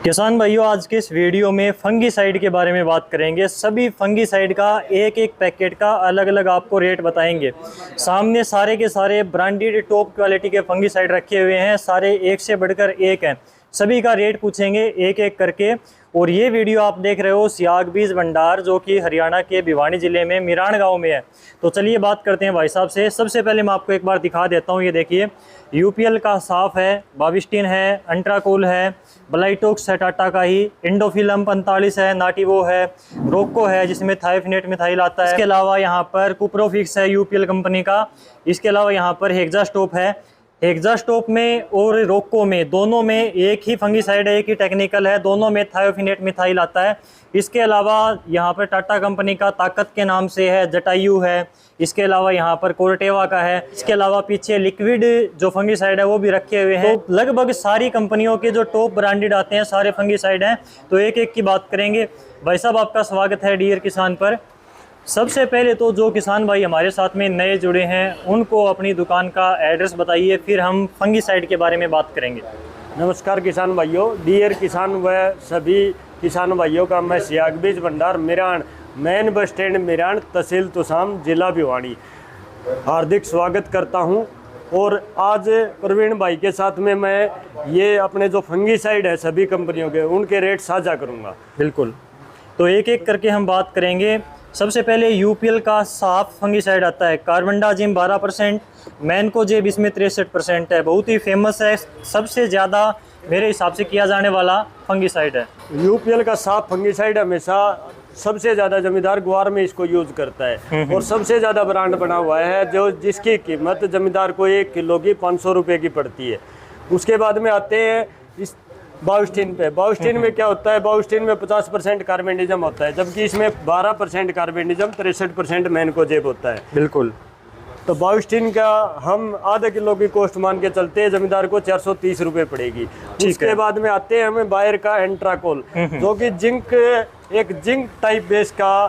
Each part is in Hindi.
किसान भाइयों, आज के इस वीडियो में फंगीसाइड के बारे में बात करेंगे। सभी फंगीसाइड का एक एक पैकेट का अलग अलग आपको रेट बताएंगे। सामने सारे के सारे ब्रांडेड टॉप क्वालिटी के फंगीसाइड रखे हुए हैं, सारे एक से बढ़कर एक हैं। सभी का रेट पूछेंगे एक एक करके। और ये वीडियो आप देख रहे हो सियाग बीज भंडार, जो कि हरियाणा के भिवानी ज़िले में मिरान गांव में है। तो चलिए बात करते हैं भाई साहब से। सबसे पहले मैं आपको एक बार दिखा देता हूँ। ये देखिए, यूपीएल का साफ है, बाविस्टीन है, अंट्राकूल है, ब्लाइटोक्स है टाटा का ही, इंडोफिलम 45 है, नाटिवो है, रोको है जिसमें थायोफिनेट मिथाइल आता है। इसके अलावा यहाँ पर कुप्रोफिक्स है यूपीएल कंपनी का। इसके अलावा यहाँ पर हेक्सास्टॉप है। हेक्सास्टॉप में और रोको में दोनों में एक ही फंगीसाइड है, एक ही टेक्निकल है, दोनों में थायोफिनेट मिथाइल आता है। इसके अलावा यहाँ पर टाटा कंपनी का ताकत के नाम से है, जटायु है। इसके अलावा यहाँ पर कोर्टेवा का है। इसके अलावा पीछे लिक्विड जो फंगीसाइड है वो भी रखे हुए हैं। तो लगभग सारी कंपनियों के जो टॉप ब्रांडेड आते हैं सारे फंगीसाइड हैं। तो एक एक की बात करेंगे। भाई साहब, आपका स्वागत है डियर किसान पर। सबसे पहले तो जो किसान भाई हमारे साथ में नए जुड़े हैं उनको अपनी दुकान का एड्रेस बताइए, फिर हम फंगीसाइड के बारे में बात करेंगे। नमस्कार किसान भाइयों, डियर किसान व सभी किसान भाइयों का मैं सियाग बीज भंडार Miran, main bus stand Miran, तहसील तुसाम, जिला भिवानी, हार्दिक स्वागत करता हूं। और आज प्रवीण भाई के साथ में मैं ये अपने जो फंगीसाइड है सभी कंपनियों के, उनके रेट साझा करूंगा। बिल्कुल, तो एक एक करके हम बात करेंगे। सबसे पहले यूपीएल का साफ फंगीसाइड आता है, कार्बनडाजिम 12%, मैनकोजेब इसमें 63% है। बहुत ही फेमस है, सबसे ज़्यादा मेरे हिसाब से किया जाने वाला फंगीसाइड है। यूपीएल का साफ फंगीसाइड हमेशा सबसे ज़्यादा जमींदार गुआर में इसको यूज करता है और सबसे ज़्यादा ब्रांड बना हुआ है, जो जिसकी कीमत जमींदार को 1 किलो की 500 रुपये की पड़ती है। उसके बाद में आते हैं इस बाविस्टीन पे। बाविस्टीन में क्या होता है, बाविस्टीन में 50% कार्बेनिज्म होता है, जबकि इसमें 12% कार्बेनिज्म, 63% मैनकोजेब होता है। बिल्कुल। तो बाविस्टीन का हम आधा किलो की कॉस्ट मान के चलते हैं, जमींदार को 430 रुपये पड़ेगी। उसके बाद में आते हैं हमें बायर का एंट्राकोल, जो कि एक जिंक टाइप बेस का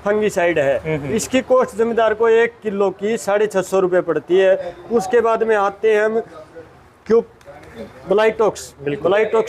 फंगीसाइड है। इसकी कॉस्ट जमींदार को 1 किलो की 650 रुपये पड़ती है। उसके बाद में आते हैं हम क्यूब ब्लाइटोक्स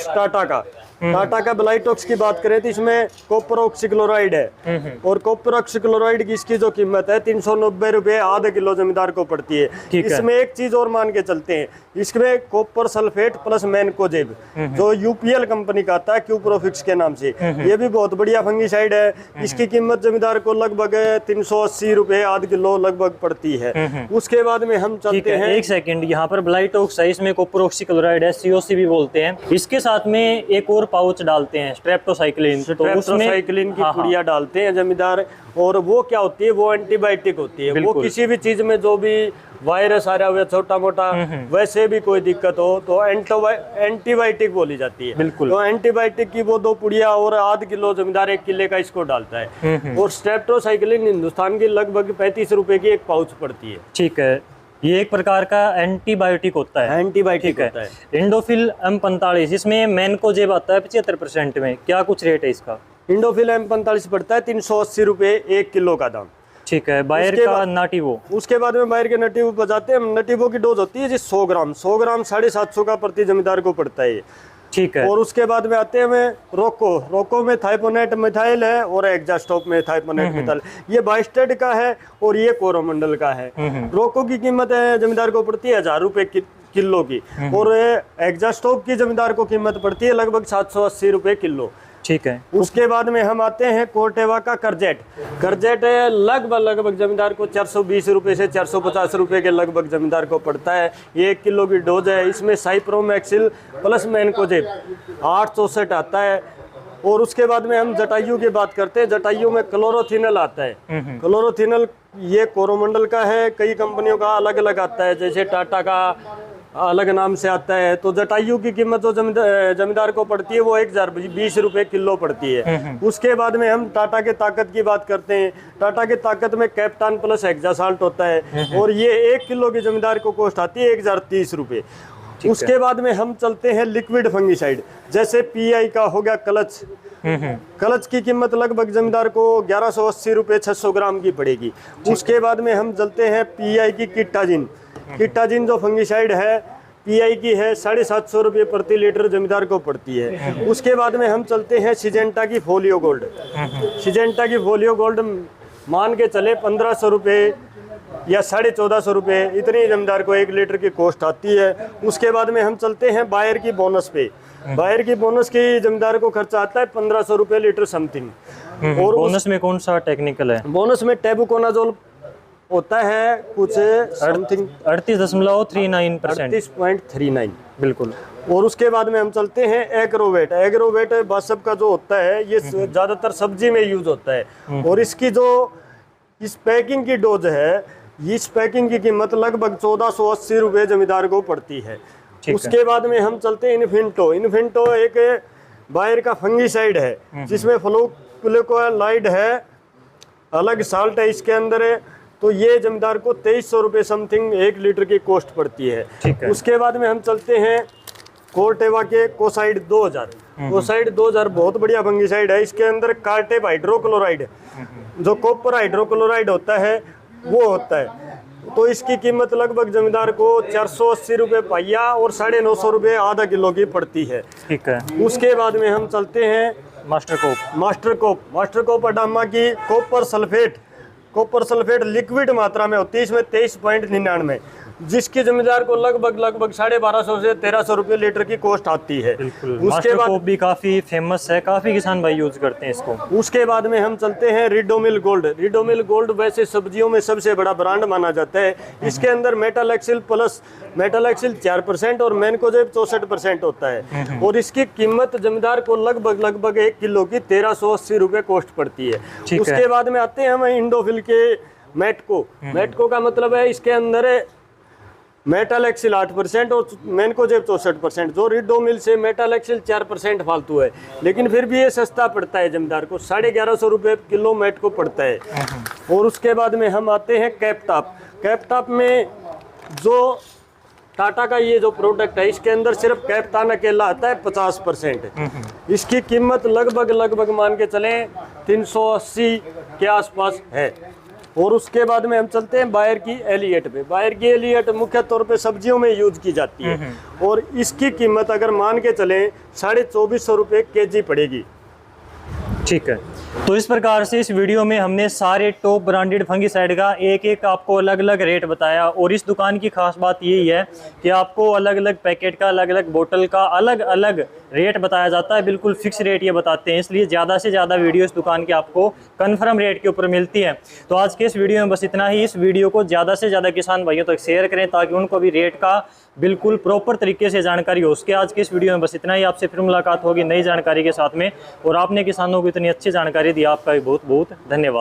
टाटा का ब्लाइटोक्स की बात करें तो इसमें कॉपर ऑक्सीक्लोराइड है और कॉपर ऑक्सीक्लोराइड की इसकी जो कीमत है 390 रुपये आधा किलो जमींदार को पड़ती है। इसमें एक चीज और मान के चलते हैं, इसमें कॉपर सल्फेट प्लस मैनकोजेब जो यूपीएल कंपनी का आता है क्यूप्रोफिक्स के नाम से, ये भी बहुत बढ़िया फंगीसाइड है। इसकी कीमत जमींदार को लगभग 380 रुपये आधा किलो लगभग पड़ती है। उसके बाद में हम चलते हैं, एक सेकंड, यहाँ पर ब्लाइटोक्स है, इसमें कॉपर ऑक्सीक्लोराइड है, सीओसी भी बोलते हैं। इसके साथ में एक और पाउच डालते हैं, स्ट्रेप्टोसाइक्लिन। तो स्ट्रेप्टोसाइक्लिन की पुड़िया डालते हैं जमींदार। और वो क्या होती है, वो एंटीबायोटिक होती है। वो किसी भी चीज में जो भी वायरस आ रहा हो या छोटा मोटा वैसे भी कोई दिक्कत हो तो एंटीबायोटिक बोली जाती है। बिल्कुल। तो एंटीबायोटिक की वो 2 पुड़िया और आधा किलो जमींदार 1 किले का इसको डालता है। और स्ट्रेप्टोसाइक्लिन हिंदुस्तान की लगभग 35 रुपए की एक पाउच पड़ती है। ठीक है, ये एक प्रकार का एंटीबायोटिक होता है। एंटीबायोटिक होता है। इंडोफिल M45, इसमें मैनकोजेब आता है 75% में। क्या कुछ रेट है इसका? इंडोफिल M45 पड़ता है 380 रुपये 1 किलो का दाम। ठीक है। बायर का नाटिवो, उसके बाद में बायर के नटिवो बजाते हैं। नटिवो की डोज होती है जी 100 ग्राम 750 का प्रति जमींदार को पड़ता है। ठीक है। और उसके बाद में आते हैं हमें रोको में थाइपोनेट मिथाइल है और हेक्सास्टॉप में थाइपोनेट मिथाइल। ये बाइस्टेड का है और ये कोरोमंडल का है। रोको की कीमत है जमींदार को पड़ती है 1000 रुपये किलो की और हेक्सास्टॉप की जमींदार को कीमत पड़ती है लगभग 780 रुपये किलो। ठीक है। उसके बाद में हम आते हैं कोर्टेवा का करजेट लगभग जमींदार को 420 रुपये से 450 रुपये के लगभग जमींदार को पड़ता है। ये 1 किलो की डोज है। इसमें साइप्रोमैक्सिल प्लस मैनकोजेब 864 आता है। और उसके बाद में हम जटायु की बात करते हैं। जटायु में क्लोरोथिनल आता है। क्लोरोथिनल ये कोरोमंडल का है, कई कंपनियों का अलग अलग आता है, जैसे टाटा का अलग नाम से आता है। तो जटायु की कीमत जो जमींदार को पड़ती है वो 1020 रुपये किलो पड़ती है। उसके बाद में हम टाटा के ताकत की बात करते हैं। टाटा के ताकत में कैप्टान प्लस हेक्सासाल्ट होता है और ये 1 किलो की जमींदार को कॉस्ट आती है 1030 रुपये। उसके बाद में हम चलते हैं लिक्विड फंगीसाइड, जैसे पीआई का हो गया क्लच की कीमत लगभग जमींदार को 1180 रुपये 600 ग्राम की पड़ेगी। उसके बाद में हम चलते हैं पीआई की किटाजिन जो फंगीसाइड है पीआई की है 750 रुपये प्रति लीटर जमींदार को पड़ती है। उसके बाद में हम चलते हैं सिजेंटा की फोलियो गोल्ड। सिजेंटा की फोलियो गोल्ड मान के चले 1500 रुपये या 1450 रुपये इतनी जमींदार को 1 लीटर की कॉस्ट आती है। उसके बाद में हम चलते हैं बायर की बोनस पे। बायर की बोनस की जमींदार को खर्चा आता है 1500 रुपये लीटर समथिंग। और बोनस में कौन सा टेक्निकल है? बोनस में टेबुकोनाजोल होता है कुछ समथिंग 38.39%, 38.39 बिल्कुल। और उसके बाद में हम चलते हैं एग्रोवेट। एग्रोवेट बासप का जो होता है ये ज़्यादातर सब्जी में यूज होता है। और इसकी जो इस पैकिंग की डोज है, इस पैकिंग की कीमत लगभग 1480 रुपये जमींदार को पड़ती है। उसके बाद में हम चलते हैं इन्फिंटो। इन्फिंटो एक बायर का फंगीसाइड है जिसमें फ्लूक्लोलाइड है, अलग साल्ट है इसके अंदर है। तो ये जमींदार को 2300 रुपये समथिंग 1 लीटर की कॉस्ट पड़ती है। उसके बाद में हम चलते हैं कोर्टेवा के कोसाइड 2000। कोसाइड 2000 बहुत बढ़िया फंगीसाइड है। इसके अंदर कार्टेप हाइड्रोक्लोराइड, जो कॉपर हाइड्रोक्लोराइड होता है वो होता है। तो इसकी कीमत लगभग जमींदार को 480 रुपये पाइया और 950 रुपये आधा किलो की पड़ती है। ठीक है। उसके बाद में हम चलते हैं मास्टर कोप अडामा की कॉपर सल्फेट लिक्विड मात्रा में होती है, इसमें 23.99, जिसकी जमींदार को लगभग 1250 से 1300 रुपये लीटर की कॉस्ट आती है। उसके बाद भी काफ़ी फेमस है, काफ़ी किसान भाई यूज करते हैं इसको। उसके बाद में हम चलते हैं रिडोमिल गोल्ड। रिडोमिल गोल्ड वैसे सब्जियों में सबसे बड़ा ब्रांड माना जाता है। इसके अंदर मेटालैक्सिल प्लस मेटालैक्सिल 4% और मैनकोजेब 64% होता है। और इसकी कीमत जमींदार को लगभग 1 किलो की 1380 रुपये कॉस्ट पड़ती है। उसके बाद में आते हैं हम इंडोफिल के मेटको का मतलब है इसके अंदर मेटालैक्सिल 8% और मैनकोजेब 64%। जो रिडोमिल से मेटालैक्सिल 4% फालतू है, लेकिन फिर भी ये सस्ता पड़ता है जमींदार को, 1150 रुपये किलो मेटको पड़ता है। और उसके बाद में हम आते हैं कैपटॉप में जो टाटा का ये जो प्रोडक्ट है इसके अंदर सिर्फ कैप्टान अकेला आता है 50%। इसकी कीमत लगभग मान के चलें 380 के आसपास है। और उसके बाद में हम चलते हैं बायर की एलियट पे। बायर की एलियट मुख्य तौर पे सब्जियों में यूज की जाती है और इसकी कीमत अगर मान के चलें 2450 रुपये kg पड़ेगी। ठीक है। तो इस प्रकार से इस वीडियो में हमने सारे टॉप ब्रांडेड फंगीसाइड का एक आपको अलग अलग रेट बताया। और इस दुकान की खास बात यही है कि आपको अलग अलग पैकेट का, अलग अलग बोतल का अलग अलग रेट बताया जाता है। बिल्कुल फिक्स रेट ये बताते हैं, इसलिए ज़्यादा से ज़्यादा वीडियो इस दुकान की आपको कन्फर्म रेट के ऊपर मिलती है। तो आज के इस वीडियो में बस इतना ही। इस वीडियो को ज़्यादा से ज़्यादा किसान भाइयों तक शेयर करें ताकि उनको भी रेट का बिल्कुल प्रॉपर तरीके से जानकारी हो सके। आज के इस वीडियो में बस इतना ही। आपसे फिर मुलाकात होगी नई जानकारी के साथ में। और आपने किसानों को इतनी अच्छी जानकारी दी, आपका भी बहुत बहुत धन्यवाद।